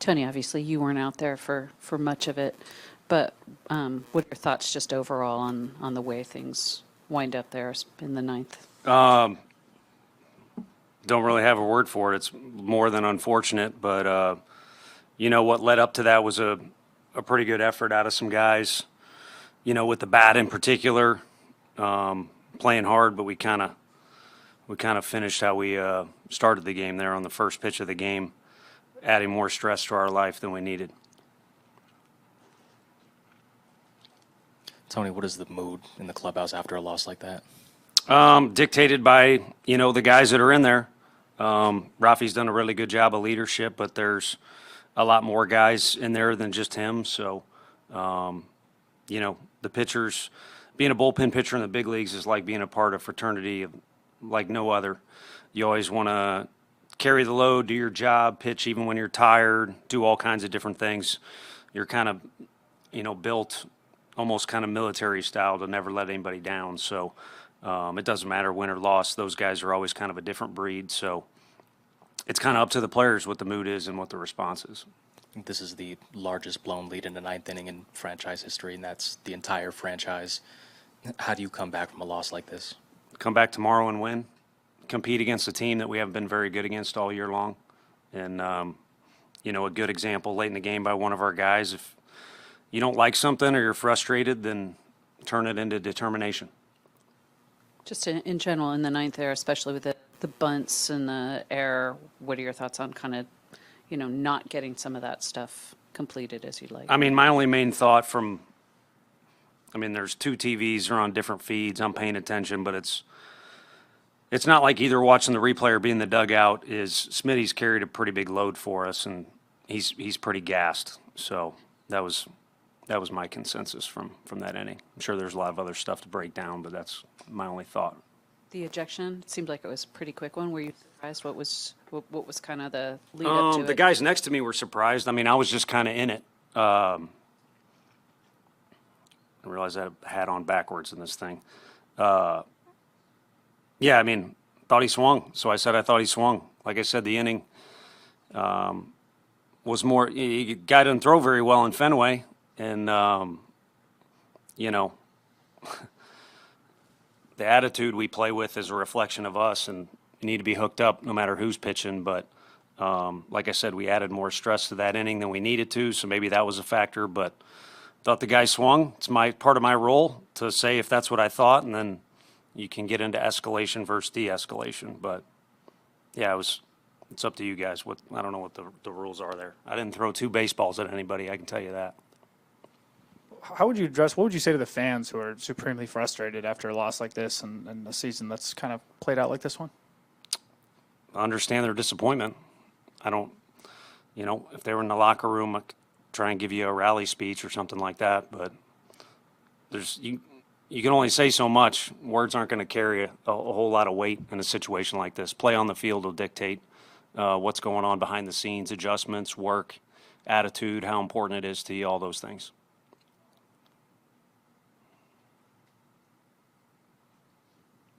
Tony, obviously you weren't out there for much of it, but what are your thoughts just overall on the way things wind up there in the ninth? Don't really have a word for it. It's more than unfortunate, but what led up to that was a pretty good effort out of some guys, with the bat in particular, playing hard, but we kind of finished how we started the game there on the first pitch of the game, adding more stress to our life than we needed. Tony, what is the mood in the clubhouse after a loss like that? Dictated by, the guys that are in there. Rafi's done a really good job of leadership, but there's a lot more guys in there than just him. So, the pitchers, being a bullpen pitcher in the big leagues is like being a part of fraternity like no other. You always want to carry the load, do your job, pitch even when you're tired, do all kinds of different things. You're kind of, built almost kind of military style to never let anybody down. So it doesn't matter win or loss. Those guys are always kind of a different breed. So it's kind of up to the players what the mood is and what the response is. I think this is the largest blown lead in the ninth inning in franchise history, and that's the entire franchise. How do you come back from a loss like this? Come back tomorrow and win. Compete against a team that we haven't been very good against all year long. And, a good example late in the game by one of our guys. If you don't like something or you're frustrated, then turn it into determination. Just in general in the ninth there, especially with the bunts and the error, what are your thoughts on kind of, not getting some of that stuff completed as you'd like? I mean, my only main thought there's two TVs, they're on different feeds. I'm paying attention, but it's not like either watching the replay or being in the dugout. Smitty's carried a pretty big load for us, and he's pretty gassed. So that was my consensus from that inning. I'm sure there's a lot of other stuff to break down, but that's my only thought. The ejection, it seemed like it was a pretty quick one. Were you surprised? What was kind of the lead up to it? The guys next to me were surprised. I mean, I was just kind of in it. I realized I had on backwards in this thing. Thought he swung. So I said I thought he swung. Like I said, the inning was more. Guy didn't throw very well in Fenway, and the attitude we play with is a reflection of us, and you need to be hooked up no matter who's pitching. But like I said, we added more stress to that inning than we needed to, so maybe that was a factor. But thought the guy swung. It's part of my role to say if that's what I thought, and then you can get into escalation versus de-escalation. But yeah, it's up to you guys. I don't know what the rules are there. I didn't throw two baseballs at anybody, I can tell you that. What would you say to the fans who are supremely frustrated after a loss like this and a season that's kind of played out like this one? I understand their disappointment. I don't, if they were in the locker room, I could try and give you a rally speech or something like that, but you can only say so much. Words aren't going to carry a whole lot of weight in a situation like this. Play on the field will dictate what's going on behind the scenes, adjustments, work, attitude, how important it is to you, all those things.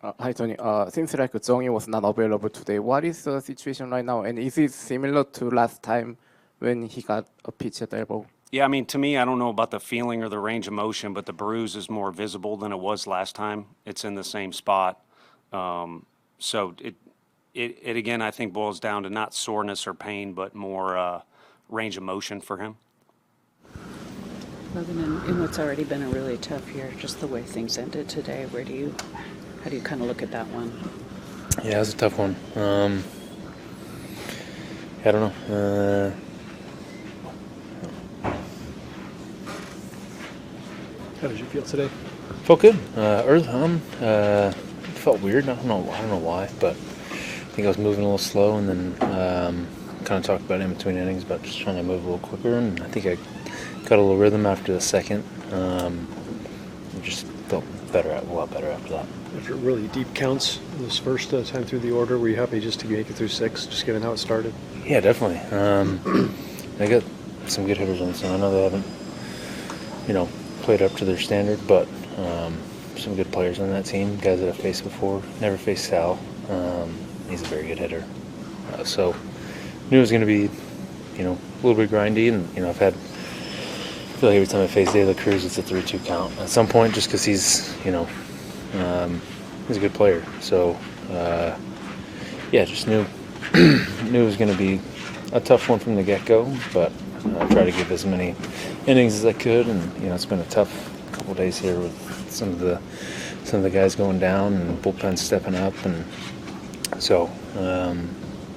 Hi, Tony. Seems like Zongi was not available today. What is the situation right now? And is it similar to last time when he got a pitch at the elbow? Yeah, to me, I don't know about the feeling or the range of motion, but the bruise is more visible than it was last time. It's in the same spot. So it again, I think, boils down to not soreness or pain, but more range of motion for him. Logan, in what's already been a really tough year, just the way things ended today, how do you kind of look at that one? Yeah, it was a tough one. I don't know. How did you feel today? Felt good. Early on, felt weird. I don't know why, but I think I was moving a little slow, and then kind of talked about it in between innings about just trying to move a little quicker, and I think I got a little rhythm after the second. Just felt a lot better after that. After really deep counts this first time through the order, were you happy just to make it through 6, just given how it started? Yeah, definitely. They got some good hitters on the team. I know they haven't, played up to their standard, but some good players on that team, guys that I've faced before. Never faced Sal. He's a very good hitter. So knew it was going to be, a little bit grindy, and I feel like every time I face De La Cruz, it's a 3-2 count at some point, just because he's he's a good player. So just knew it was going to be a tough one from the get-go, but try to give as many innings as I could, and it's been a tough couple days here with some of the guys going down and bullpen stepping up, and so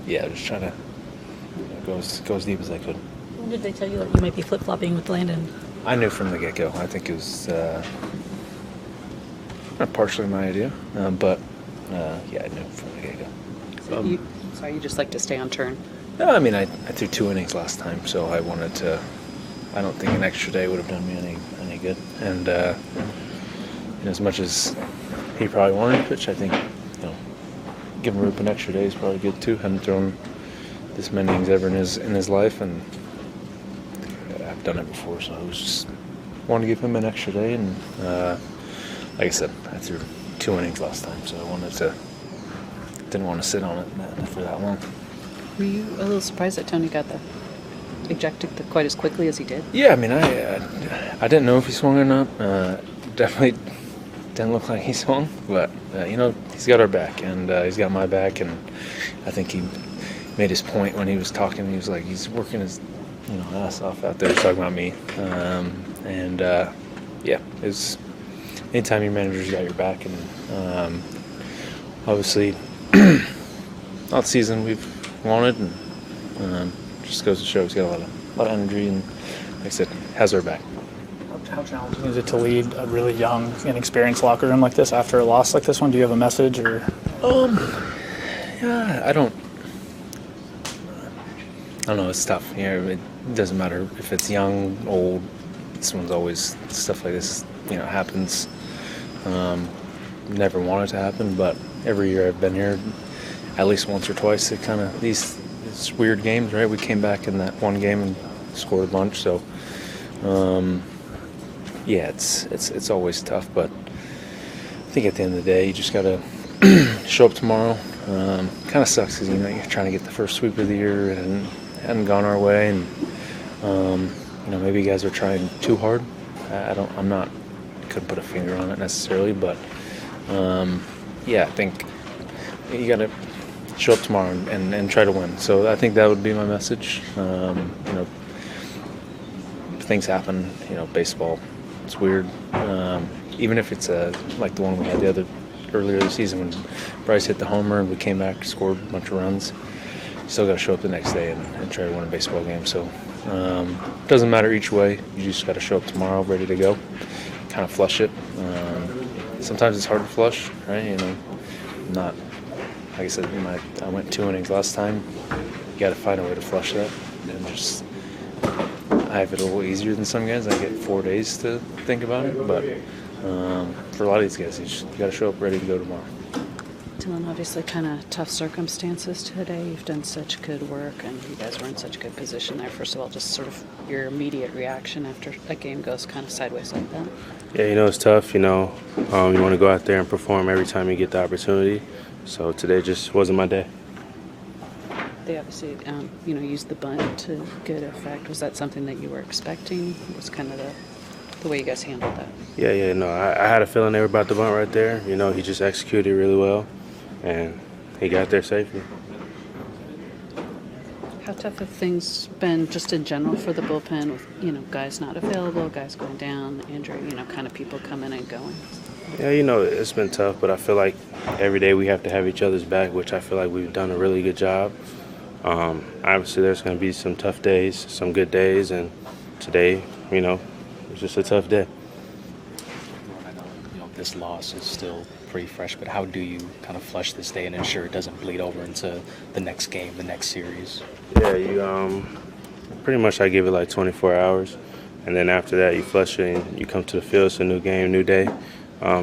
just trying to go as deep as I could. When did they tell you that you might be flip-flopping with Landon? I knew from the get-go. I think it was not partially my idea, but I knew from the get-go. You just like to stay on turn? No, I mean, I threw 2 innings last time, so I wanted to. I don't think an extra day would have done me any good. And as much as he probably wanted to pitch, I think giving Roop an extra day is probably good too. Hadn't thrown this many innings ever in his life, and I've done it before, so I was just wanted to give him an extra day. And like I said, I threw 2 innings last time, so didn't want to sit on it for that long. Were you a little surprised that Tony got ejected quite as quickly as he did? Yeah, I mean, I didn't know if he swung or not. Definitely didn't look like he swung, but he's got our back, and he's got my back, and I think he made his point when he was talking. He was like, he's working his ass off out there talking about me, it's anytime your manager's got your back, and obviously not the season we've wanted, and just goes to show he's got a lot of energy, and like I said, has our back. How challenging is it to lead a really young, inexperienced locker room like this after a loss like this one? Do you have a message, or? Yeah, I don't know. It's tough. It doesn't matter if it's young, old. This one's always stuff like this. Happens. Never want it to happen, but every year I've been here, at least once or twice, it kind of these weird games, right? We came back in that one game and scored a bunch, so it's always tough. But I think at the end of the day, you just gotta show up tomorrow. Kind of sucks because you're trying to get the first sweep of the year and hadn't gone our way, and maybe you guys are trying too hard. Couldn't put a finger on it necessarily, but I think you gotta show up tomorrow and try to win. So I think that would be my message. Things happen. Baseball, it's weird. Even if it's like the one we had earlier this season when Bryce hit the homer and we came back, scored a bunch of runs. You still got to show up the next day and try to win a baseball game. So it doesn't matter each way. You just got to show up tomorrow ready to go, kind of flush it. Sometimes it's hard to flush, right? Not like I said, I went 2 innings last time. You got to find a way to flush that, and just I have it a little easier than some guys. I get 4 days to think about it, but for a lot of these guys, you got to show up ready to go tomorrow. Dylan, obviously kind of tough circumstances today. You've done such good work, and you guys were in such a good position there. First of all, just sort of your immediate reaction after a game goes kind of sideways like that. Yeah, it's tough. You want to go out there and perform every time you get the opportunity. So today just wasn't my day. They obviously, used the bunt to good effect. Was that something that you were expecting? Was kind of the way you guys handled that? I had a feeling they were about to bunt right there. He just executed really well, and he got there safely. How tough have things been just in general for the bullpen with, guys not available, guys going down, injury, kind of people coming and going? Yeah, it's been tough, but I feel like every day we have to have each other's back, which I feel like we've done a really good job. Obviously, there's going to be some tough days, some good days, and today, it's just a tough day. I know, this loss is still pretty fresh, but how do you kind of flush this day and ensure it doesn't bleed over into the next game, the next series? Yeah, you pretty much I give it like 24 hours, and then after that you flush it and you come to the field. It's a new game, new day,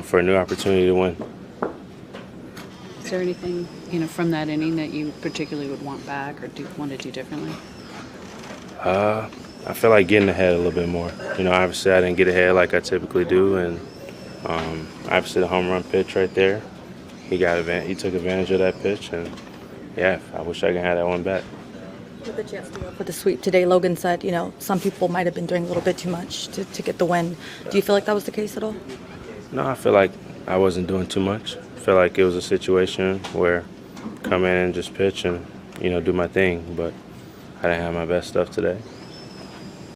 for a new opportunity to win. Is there anything, from that inning that you particularly would want back or want to do differently? I feel like getting ahead a little bit more. Obviously I didn't get ahead like I typically do, and obviously the home run pitch right there, he took advantage of that pitch, and I wish I could have that one back. With the chance to go for the sweep today, Logan said, some people might have been doing a little bit too much to get the win. Do you feel like that was the case at all? No, I feel like I wasn't doing too much. I feel like it was a situation where come in and just pitch and, do my thing, but I didn't have my best stuff today.